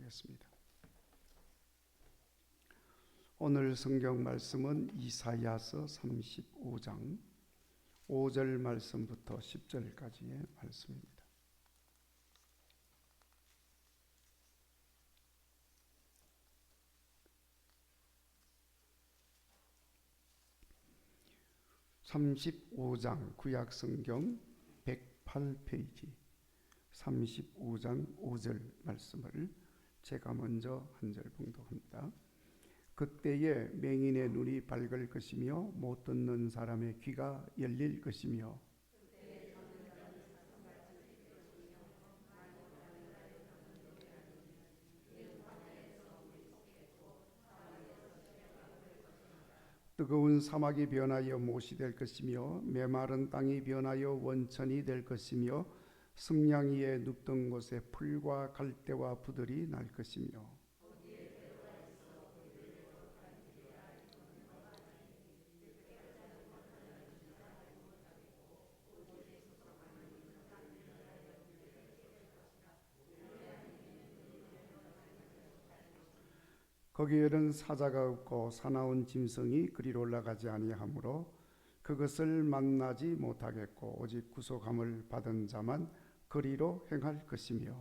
기도하겠습니다. 오늘 성경 말씀은 이사야서 35장 5절 말씀부터 10절까지의 말씀입니다. (35장) 구약성경 108페이지 35장 5절 말씀을 제가 먼저 한 절 봉독합니다. 그때에 맹인의 눈이 밝을 것이며 못 듣는 사람의 귀가 열릴 것이며 뜨거운 사막이 변하여 못이 될 것이며 메마른 땅이 변하여 원천이 될 것이며 승량 위에 눕던 곳에 풀과 갈대와 부들이 날 것이며 거기에는 사자가 없고 사나운 짐승이 그리로 올라가지 아니하므로 그것을 만나지 못하겠고 오직 구속함을 받은 자만 그리로 행할 것이며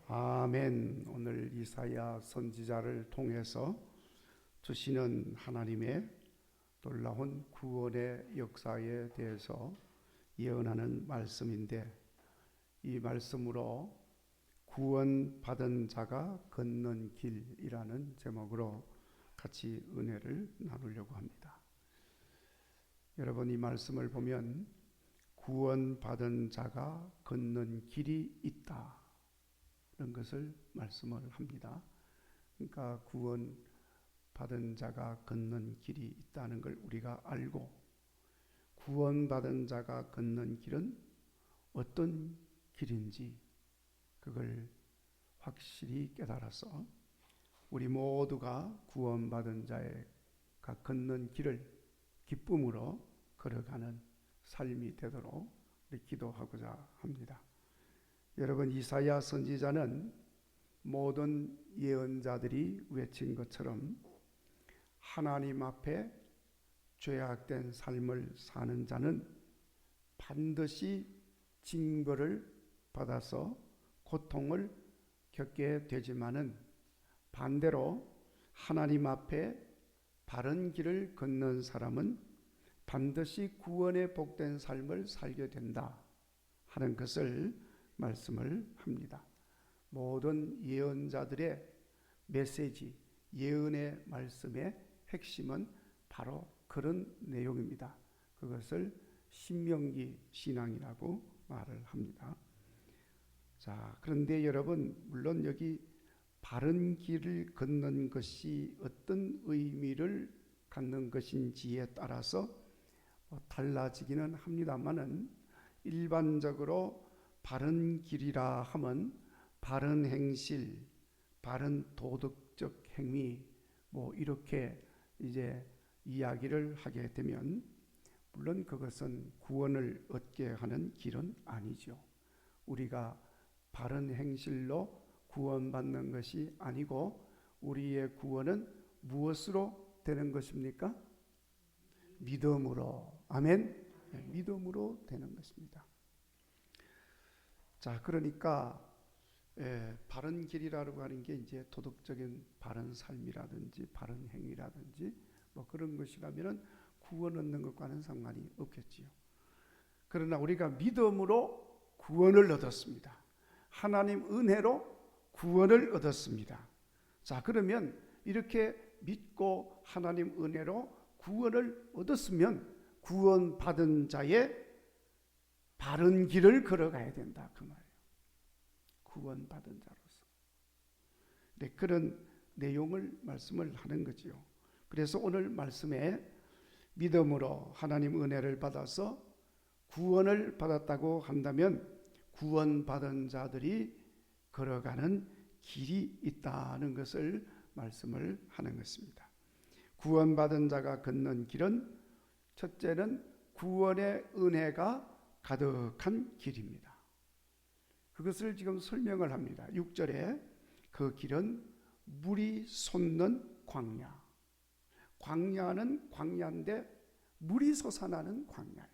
아멘. 오늘 이사야 선지자를 통해서 주시는 하나님의 놀라운 구원의 역사에 대해서 예언하는 말씀인데, 이 말씀으로 구원받은 자가 걷는 길이라는 제목으로 같이 은혜를 나누려고 합니다. 여러분, 이 말씀을 보면 구원받은 자가 걷는 길이 있다 이런 것을 말씀을 합니다. 그러니까 구원받은 자가 걷는 길이 있다는 걸 우리가 알고, 구원받은 자가 걷는 길은 어떤 길인지 그걸 확실히 깨달아서 우리 모두가 구원받은 자가 걷는 길을 기쁨으로 걸어가는 삶이 되도록 우리 기도하고자 합니다. 여러분, 이사야 선지자는 모든 예언자들이 외친 것처럼 하나님 앞에 죄악된 삶을 사는 자는 반드시 징벌을 받아서 고통을 겪게 되지만은, 반대로 하나님 앞에 바른 길을 걷는 사람은 반드시 구원의 복된 삶을 살게 된다 하는 것을 말씀을 합니다. 모든 예언자들의 메시지, 예언의 말씀의 핵심은 바로 그런 내용입니다. 그것을 신명기 신앙이라고 말을 합니다. 자, 그런데 여러분, 물론 여기 바른 길을 걷는 것이 어떤 의미를 갖는 것인지에 따라서 달라지기는 합니다만은, 일반적으로 바른 길이라 하면 바른 행실, 바른 도덕적 행위, 이렇게 이제 이야기를 하게 되면, 물론 그것은 구원을 얻게 하는 길은 아니죠. 우리가 바른 행실로 구원받는 것이 아니고, 우리의 구원은 무엇으로 되는 것입니까? 믿음으로. 아멘. 믿음으로 되는 것입니다. 자, 그러니까 바른 길이라고 하는 게 이제 도덕적인 바른 삶이라든지 바른 행위라든지 그런 것이라면은 구원 얻는 것과는 상관이 없겠지요. 그러나 우리가 믿음으로 구원을 얻었습니다. 하나님 은혜로 구원을 얻었습니다. 자, 그러면 이렇게 믿고 하나님 은혜로 구원을 얻었으면 구원받은 자의 바른 길을 걸어가야 된다 그 말이에요. 구원받은 자로서. 네, 그런 내용을 말씀을 하는 거지요. 그래서 오늘 말씀에 믿음으로 하나님 은혜를 받아서 구원을 받았다고 한다면, 구원받은 자들이 걸어가는 길이 있다는 것을 말씀을 하는 것입니다. 구원받은 자가 걷는 길은 첫째는 구원의 은혜가 가득한 길입니다. 그것을 지금 설명을 합니다. 6절에 그 길은 물이 솟는 광야. 광야는 광야인데 물이 솟아나는 광야예요.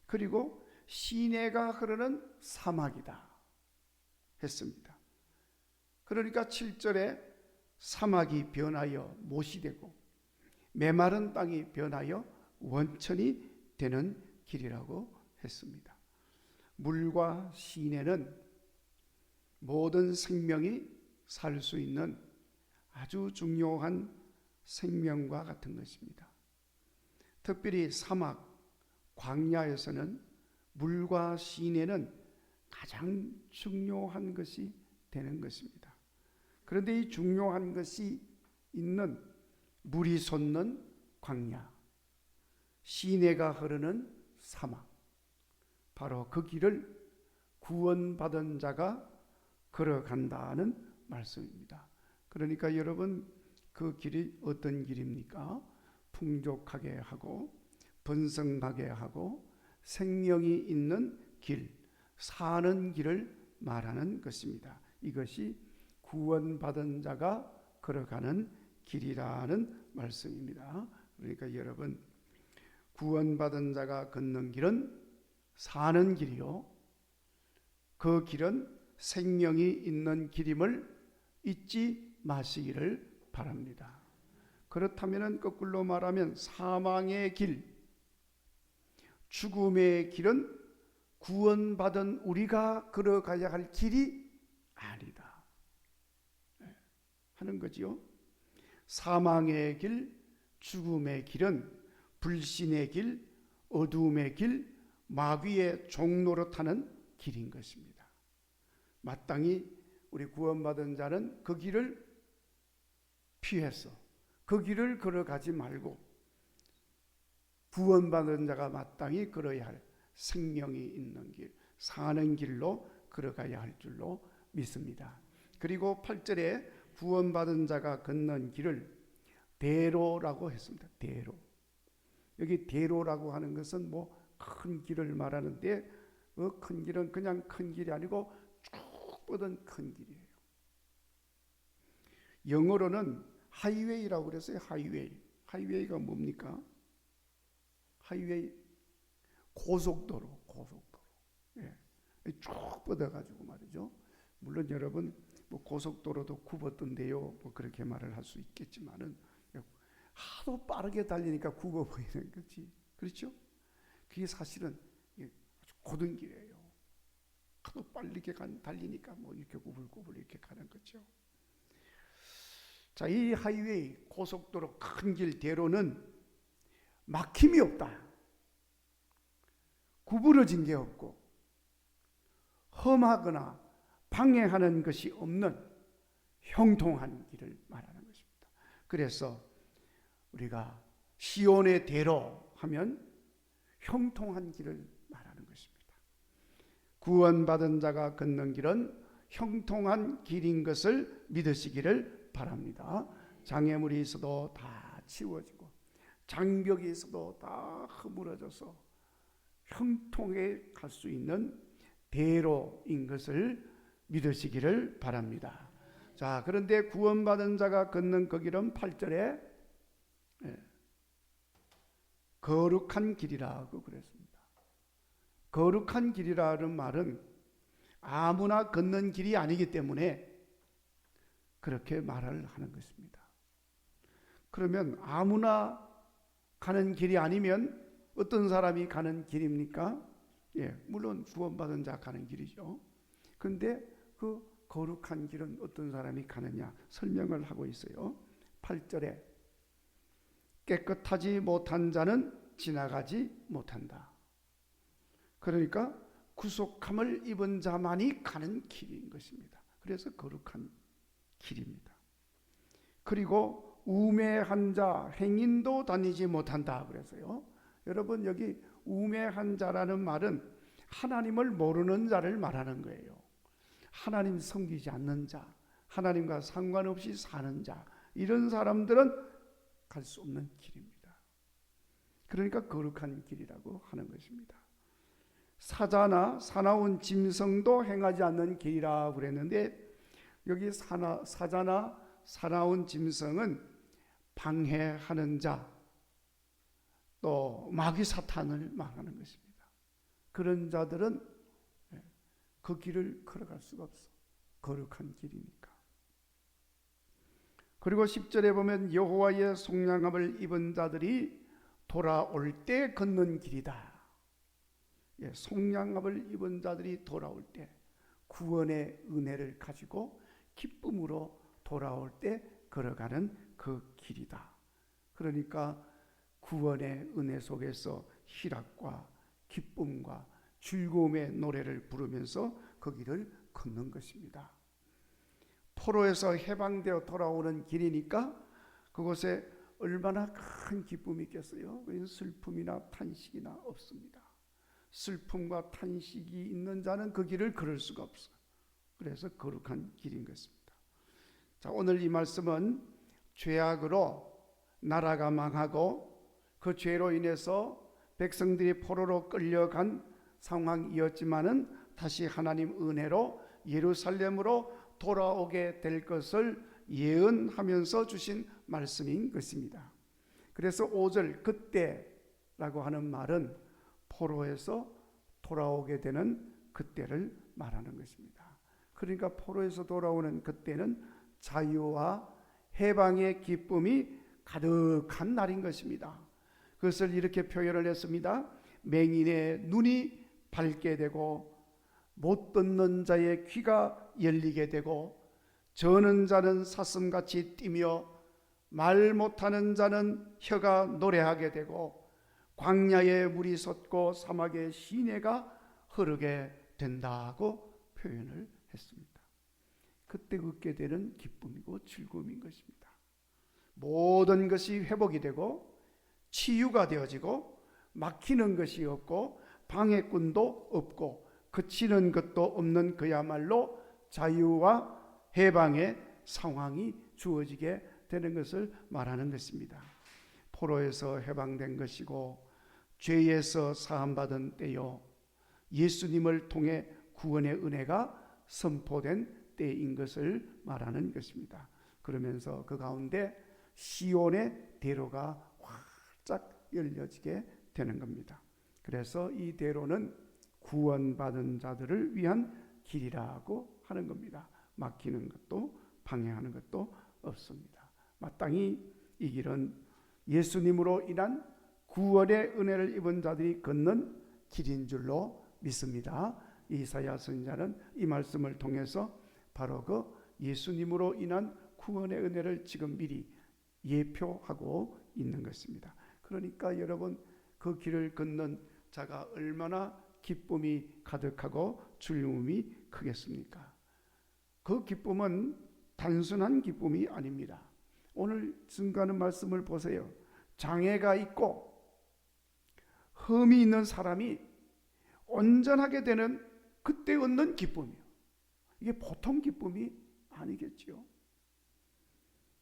그리고 시내가 흐르는 사막이다 했습니다. 그러니까 7절에 사막이 변하여 못이 되고 메마른 땅이 변하여 원천이 되는 길이라고 했습니다. 물과 시내는 모든 생명이 살 수 있는 아주 중요한 생명과 같은 것입니다. 특별히 사막, 광야에서는 물과 시내는 가장 중요한 것이 되는 것입니다. 그런데 이 중요한 것이 있는 물이 솟는 광야, 시내가 흐르는 사막, 바로 그 길을 구원받은 자가 걸어간다는 말씀입니다. 그러니까 여러분, 그 길이 어떤 길입니까? 풍족하게 하고 번성하게 하고 생명이 있는 길, 사는 길을 말하는 것입니다. 이것이 구원받은 자가 걸어가는 길이라는 말씀입니다. 그러니까 여러분, 구원받은 자가 걷는 길은 사는 길이요, 그 길은 생명이 있는 길임을 잊지 마시기를 바랍니다. 그렇다면 거꾸로 말하면 사망의 길, 죽음의 길은 구원받은 우리가 걸어가야 할 길이 아니다 하는 거지요. 사망의 길, 죽음의 길은 불신의 길, 어두움의 길, 마귀의 종로로 타는 길인 것입니다. 마땅히 우리 구원받은 자는 그 길을 피해서 그 길을 걸어가지 말고 구원받은 자가 마땅히 걸어야 할 생명이 있는 길, 사는 길로 걸어가야 할 줄로 믿습니다. 그리고 8절에 구원받은 자가 걷는 길을 대로라고 했습니다. 대로. 여기 대로라고 하는 것은 뭐 큰 길을 말하는데 그 큰 길은 그냥 큰 길이 아니고 쭉 뻗은 큰 길이에요. 영어로는 하이웨이라고 그랬어요. 하이웨이. 하이웨이가 뭡니까? 하이웨이, 고속도로. 예. 쭉 뻗어가지고 말이죠. 물론 여러분, 뭐 고속도로도 굽었던데요, 뭐 그렇게 말을 할 수 있겠지만은 하도 빠르게 달리니까 굽어 보이는 거지. 그렇죠? 그게 사실은 아주 고든 길이에요. 하도 빠르게 달리니까 뭐 이렇게 구불구불 이렇게 가는 거죠. 자, 이 하이웨이, 고속도로 큰 길 대로는 막힘이 없다. 구부러진 게 없고 험하거나 방해하는 것이 없는 형통한 길을 말하는 것입니다. 그래서 우리가 시온의 대로 하면 형통한 길을 말하는 것입니다. 구원받은 자가 걷는 길은 형통한 길인 것을 믿으시기를 바랍니다. 장애물이 있어도 다 치워지고 장벽이 있어도 다 허물어져서 형통해 갈 수 있는 대로인 것을 믿으시기를 바랍니다. 자, 그런데 구원받은 자가 걷는 그 길은 8절에 거룩한 길이라고 그랬습니다. 거룩한 길이라는 말은 아무나 걷는 길이 아니기 때문에 그렇게 말을 하는 것입니다. 그러면 아무나 가는 길이 아니면 어떤 사람이 가는 길입니까? 예, 물론 구원받은 자 가는 길이죠. 그런데 그 거룩한 길은 어떤 사람이 가느냐 설명을 하고 있어요. 8절에 깨끗하지 못한 자는 지나가지 못한다. 그러니까 구속함을 입은 자만이 가는 길인 것입니다. 그래서 거룩한 길입니다. 그리고 우매한 자, 행인도 다니지 못한다 그래서요. 여러분, 여기 우매한 자라는 말은 하나님을 모르는 자를 말하는 거예요. 하나님 섬기지 않는 자, 하나님과 상관없이 사는 자, 이런 사람들은 갈 수 없는 길입니다. 그러니까 거룩한 길이라고 하는 것입니다. 사자나 사나운 짐승도 행하지 않는 길이라 그랬는데, 여기 사자나 사나운 짐승은 방해하는 자, 또 마귀 사탄을 말하는 것입니다. 그런 자들은 그 길을 걸어갈 수가 없어. 거룩한 길이니까. 그리고 10절에 보면 여호와의 속량함을 입은 자들이 돌아올 때 걷는 길이다. 속량함을 입은 자들이 돌아올 때, 구원의 은혜를 가지고 기쁨으로 돌아올 때 걸어가는 그 길이다. 그러니까 구원의 은혜 속에서 희락과 기쁨과 즐거움의 노래를 부르면서 그 길을 걷는 것입니다. 포로에서 해방되어 돌아오는 길이니까 그곳에 얼마나 큰 기쁨이 있겠어요? 슬픔이나 탄식이나 없습니다. 슬픔과 탄식이 있는 자는 그 길을 걸을 수가 없어요. 그래서 거룩한 길인 것입니다. 자, 오늘 이 말씀은 죄악으로 나라가 망하고 그 죄로 인해서 백성들이 포로로 끌려간 상황이었지만은 다시 하나님 은혜로 예루살렘으로 돌아오게 될 것을 예언하면서 주신 말씀인 것입니다. 그래서 5절 그때라고 하는 말은 포로에서 돌아오게 되는 그때를 말하는 것입니다. 그러니까 포로에서 돌아오는 그때는 자유와 해방의 기쁨이 가득한 날인 것입니다. 그것을 이렇게 표현을 했습니다. 맹인의 눈이 밝게 되고 못 듣는 자의 귀가 열리게 되고 저는 자는 사슴같이 뛰며 말 못하는 자는 혀가 노래하게 되고 광야에 물이 솟고 사막에 시내가 흐르게 된다고 표현을 했습니다. 그때 얻게 되는 기쁨이고 즐거움인 것입니다. 모든 것이 회복이 되고 치유가 되어지고 막히는 것이 없고 방해꾼도 없고 그치는 것도 없는 그야말로 자유와 해방의 상황이 주어지게 되는 것을 말하는 것입니다. 포로에서 해방된 것이고 죄에서 사함받은 때요, 예수님을 통해 구원의 은혜가 선포된 때인 것을 말하는 것입니다. 그러면서 그 가운데 시온의 대로가 활짝 열려지게 되는 겁니다. 그래서 이 대로는 구원받은 자들을 위한 길이라고 하는 겁니다. 막히는 것도 방해하는 것도 없습니다. 마땅히 이 길은 예수님으로 인한 구원의 은혜를 입은 자들이 걷는 길인 줄로 믿습니다. 이사야 선지자는 이 말씀을 통해서 바로 그 예수님으로 인한 구원의 은혜를 지금 미리 예표하고 있는 것입니다. 그러니까 여러분, 그 길을 걷는 자가 얼마나 기쁨이 가득하고 즐거움이 크겠습니까? 그 기쁨은 단순한 기쁨이 아닙니다. 오늘 증거하는 말씀을 보세요. 장애가 있고 흠이 있는 사람이 온전하게 되는 그때 얻는 기쁨이에요. 이게 보통 기쁨이 아니겠지요.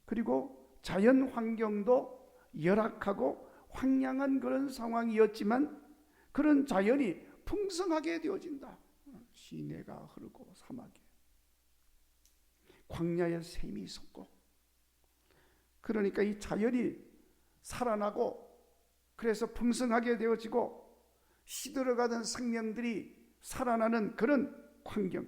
그리고 자연 환경도 열악하고 황량한 그런 상황이었지만 그런 자연이 풍성하게 되어진다. 시내가 흐르고 사막에 광야에 샘이 솟고, 그러니까 이 자연이 살아나고 그래서 풍성하게 되어지고 시들어가던 생명들이 살아나는 그런 환경.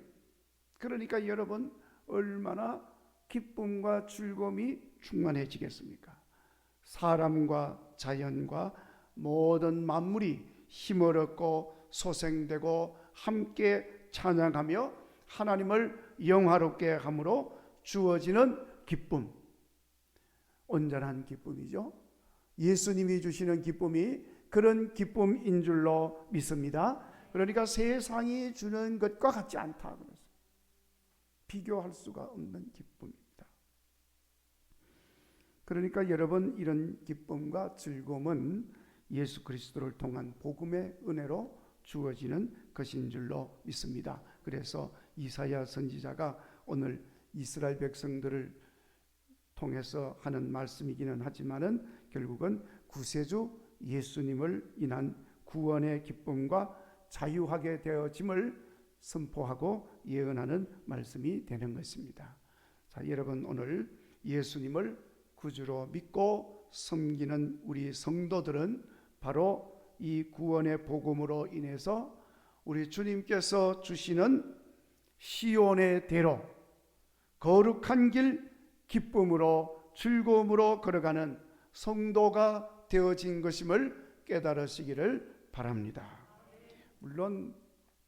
그러니까 여러분, 얼마나 기쁨과 즐거움이 충만해지겠습니까? 사람과 자연과 모든 만물이 힘을 얻고 소생되고 함께 찬양하며 하나님을 영화롭게 함으로 주어지는 기쁨, 온전한 기쁨이죠. 예수님이 주시는 기쁨이 그런 기쁨인 줄로 믿습니다. 그러니까 세상이 주는 것과 같지 않다 그랬어요. 비교할 수가 없는 기쁨입니다. 그러니까 여러분, 이런 기쁨과 즐거움은 예수 그리스도를 통한 복음의 은혜로 주어지는 것인 줄로 믿습니다. 그래서 이사야 선지자가 오늘 이스라엘 백성들을 통해서 하는 말씀이기는 하지만은 결국은 구세주 예수님을 인한 구원의 기쁨과 자유하게 되어짐을 선포하고 예언하는 말씀이 되는 것입니다. 자, 여러분 오늘 예수님을 구주로 믿고 섬기는 우리 성도들은 바로 이 구원의 복음으로 인해서 우리 주님께서 주시는 시온의 대로 거룩한 길 기쁨으로 즐거움으로 걸어가는 성도가 되어진 것임을 깨달으시기를 바랍니다. 물론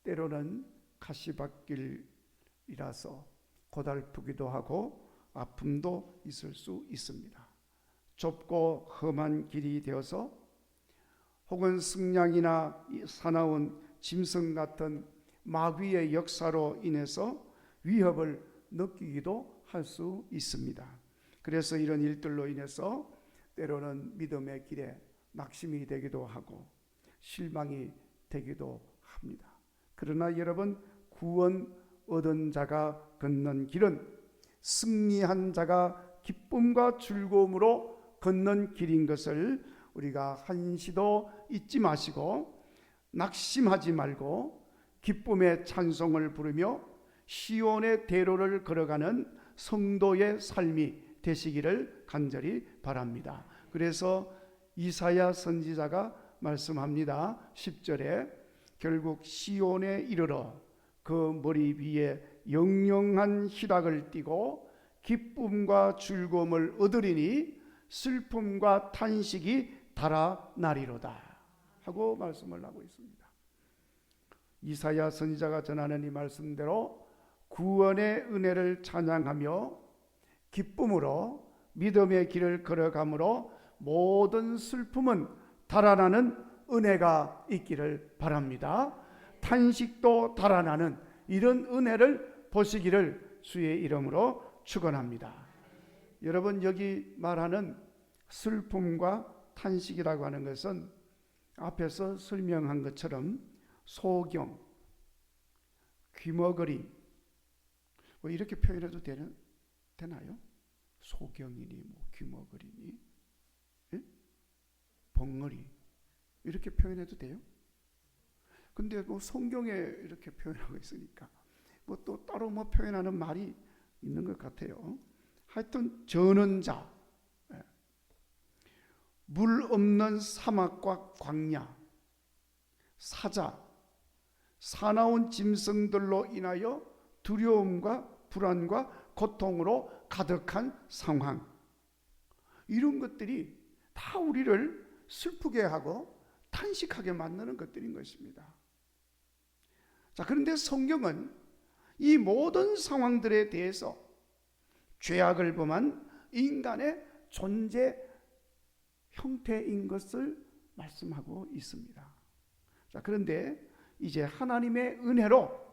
때로는 가시밭길이라서 고달프기도 하고 아픔도 있을 수 있습니다. 좁고 험한 길이 되어서 혹은 승냥이나 사나운 짐승 같은 마귀의 역사로 인해서 위협을 느끼기도 할 수 있습니다. 그래서 이런 일들로 인해서 때로는 믿음의 길에 낙심이 되기도 하고 실망이 되기도 합니다. 그러나 여러분, 구원 얻은 자가 걷는 길은 승리한 자가 기쁨과 즐거움으로 걷는 길인 것을 우리가 한시도 잊지 마시고 낙심하지 말고 기쁨의 찬송을 부르며 시온의 대로를 걸어가는 성도의 삶이 되시기를 간절히 바랍니다. 그래서 이사야 선지자가 말씀합니다. 10절에 결국 시온에 이르러 그 머리 위에 영영한 희락을 띠고 기쁨과 즐거움을 얻으리니 슬픔과 탄식이 달아나리로다 하고 말씀을 하고 있습니다. 이사야 선지자가 전하는 이 말씀대로 구원의 은혜를 찬양하며 기쁨으로 믿음의 길을 걸어가므로 모든 슬픔은 달아나는 은혜가 있기를 바랍니다. 탄식도 달아나는 이런 은혜를 보시기를 주의 이름으로 축원합니다. 여러분, 여기 말하는 슬픔과 탄식이라고 하는 것은 앞에서 설명한 것처럼 소경, 귀머거림 뭐 이렇게 표현해도 되나요? 소경이니 뭐 귀머거리니 벙어리 이렇게 표현해도 돼요? 근데 뭐 성경에 이렇게 표현하고 있으니까 뭐 또 따로 뭐 표현하는 말이 있는 것 같아요. 하여튼 저는 자, 물 없는 사막과 광야, 사자, 사나운 짐승들로 인하여 두려움과 불안과 고통으로 가득한 상황, 이런 것들이 다 우리를 슬프게 하고 탄식하게 만드는 것들인 것입니다. 자, 그런데 성경은 이 모든 상황들에 대해서 죄악을 범한 인간의 존재 형태인 것을 말씀하고 있습니다. 자, 그런데 이제 하나님의 은혜로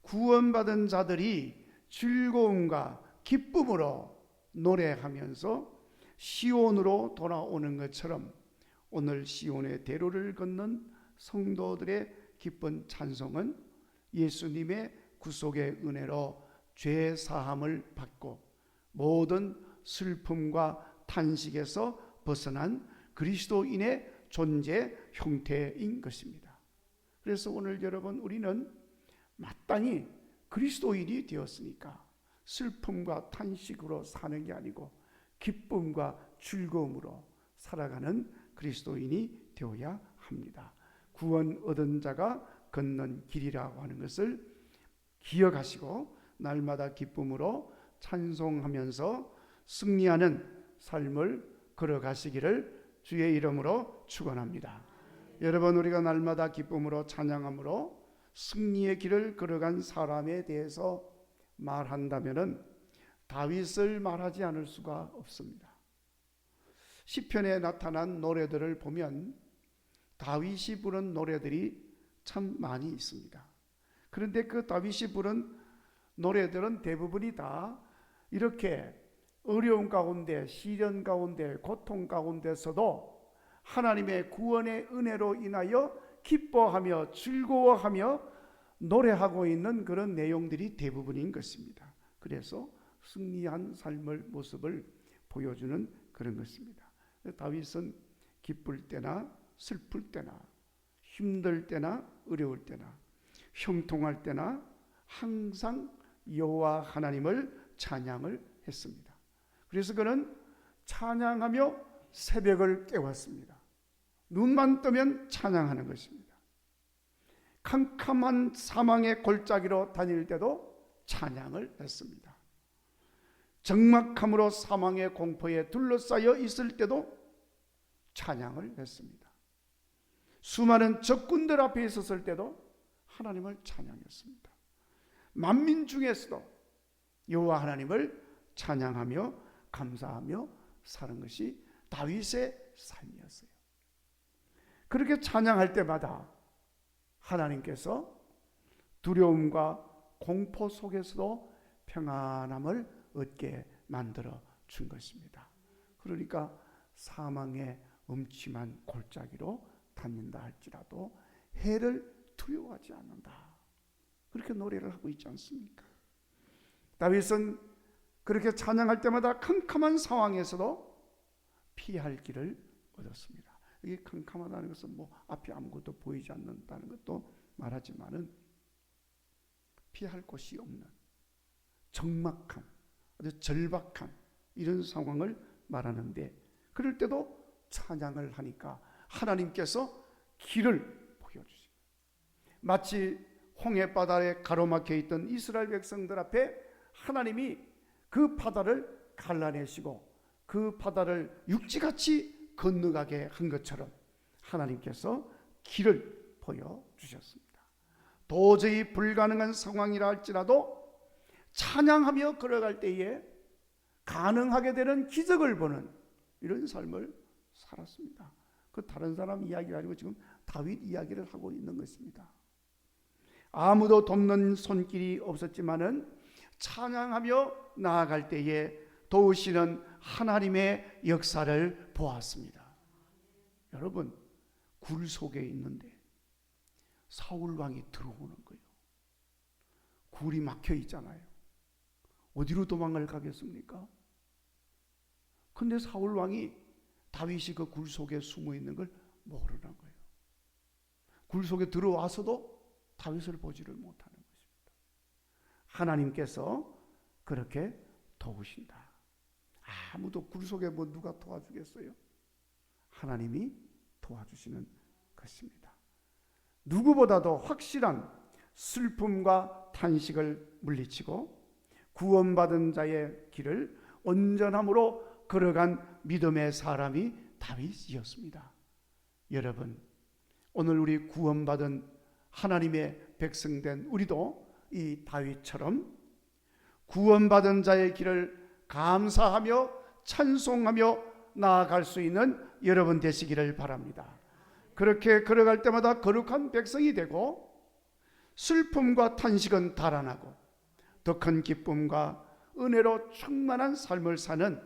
구원받은 자들이 즐거움과 기쁨으로 노래하면서 시온으로 돌아오는 것처럼 오늘 시온의 대로를 걷는 성도들의 기쁜 찬송은 예수님의 구속의 은혜로 죄 사함을 받고 모든 슬픔과 탄식에서 벗어난 그리스도인의 존재 형태인 것입니다. 그래서 오늘 여러분, 우리는 마땅히 그리스도인이 되었으니까 슬픔과 탄식으로 사는 게 아니고 기쁨과 즐거움으로 살아가는 그리스도인이 되어야 합니다. 구원 얻은 자가 걷는 길이라고 하는 것을 기억하시고 날마다 기쁨으로 찬송하면서 승리하는 삶을 걸어가시기를 주의 이름으로 축원합니다. 여러분, 우리가 날마다 기쁨으로 찬양함으로 승리의 길을 걸어간 사람에 대해서 말한다면은 다윗을 말하지 않을 수가 없습니다. 시편에 나타난 노래들을 보면 다윗이 부른 노래들이 참 많이 있습니다. 그런데 그 다윗이 부른 노래들은 대부분이 다 이렇게 어려운 가운데, 시련 가운데, 고통 가운데서도 하나님의 구원의 은혜로 인하여 기뻐하며 즐거워하며 노래하고 있는 그런 내용들이 대부분인 것입니다. 그래서 승리한 삶의 모습을 보여주는 그런 것입니다. 다윗은 기쁠 때나 슬플 때나 힘들 때나 어려울 때나 형통할 때나 항상 여호와 하나님을 찬양을 했습니다. 그래서 그는 찬양하며 새벽을 깨웠습니다. 눈만 뜨면 찬양하는 것입니다. 캄캄한 사망의 골짜기로 다닐 때도 찬양을 했습니다. 적막함으로 사망의 공포에 둘러싸여 있을 때도 찬양을 했습니다. 수많은 적군들 앞에 있었을 때도 하나님을 찬양했습니다. 만민 중에서도 여호와 하나님을 찬양하며 감사하며 사는 것이 다윗의 삶이었어요. 그렇게 찬양할 때마다 하나님께서 두려움과 공포 속에서도 평안함을 얻게 만들어 준 것입니다. 그러니까 사망의 음침한 골짜기로 다닌다 할지라도 해를 두려워하지 않는다. 그렇게 노래를 하고 있지 않습니까? 다윗은 그렇게 찬양할 때마다 캄캄한 상황에서도 피할 길을 얻었습니다. 이게 캄캄하다는 것은 앞이 아무것도 보이지 않는다는 것도 말하지만은 피할 곳이 없는 적막한, 아주 절박한 이런 상황을 말하는데, 그럴 때도 찬양을 하니까 하나님께서 길을 보여주십니다. 마치 홍해 바다에 가로막혀 있던 이스라엘 백성들 앞에 하나님이 그 바다를 갈라내시고 그 바다를 육지같이 건너가게 한 것처럼 하나님께서 길을 보여주셨습니다. 도저히 불가능한 상황이라 할지라도 찬양하며 걸어갈 때에 가능하게 되는 기적을 보는 이런 삶을 살았습니다. 그 다른 사람 이야기가 아니고 지금 다윗 이야기를 하고 있는 것입니다. 아무도 돕는 손길이 없었지만은 찬양하며 나아갈 때에 도우시는 하나님의 역사를 보았습니다. 여러분, 굴 속에 있는데 사울 왕이 들어오는 거예요. 굴이 막혀 있잖아요. 어디로 도망을 가겠습니까? 근데 사울 왕이 다윗이 그 굴 속에 숨어 있는 걸 모르는 거예요. 굴 속에 들어와서도 다윗을 보지를 못하는 것입니다. 하나님께서 그렇게 도우신다. 아무도 굴 속에 누가 도와주겠어요? 하나님이 도와주시는 것입니다. 누구보다도 확실한 슬픔과 탄식을 물리치고 구원받은 자의 길을 온전함으로 걸어간 믿음의 사람이 다윗이었습니다. 여러분, 오늘 우리 구원받은 하나님의 백성된 우리도 이 다윗처럼 구원받은 자의 길을 감사하며 찬송하며 나아갈 수 있는 여러분 되시기를 바랍니다. 그렇게 걸어갈 때마다 거룩한 백성이 되고 슬픔과 탄식은 달아나고 더 큰 기쁨과 은혜로 충만한 삶을 사는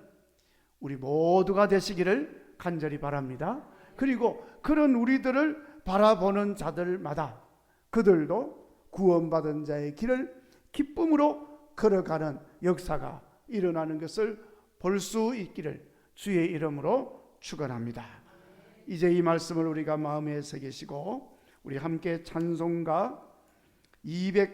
우리 모두가 되시기를 간절히 바랍니다. 그리고 그런 우리들을 바라보는 자들마다 그들도 구원받은 자의 길을 기쁨으로 걸어가는 역사가 일어나는 것을 볼 수 있기를 주의 이름으로 축원합니다. 이제 이 말씀을 우리가 마음에 새기시고 우리 함께 찬송가 200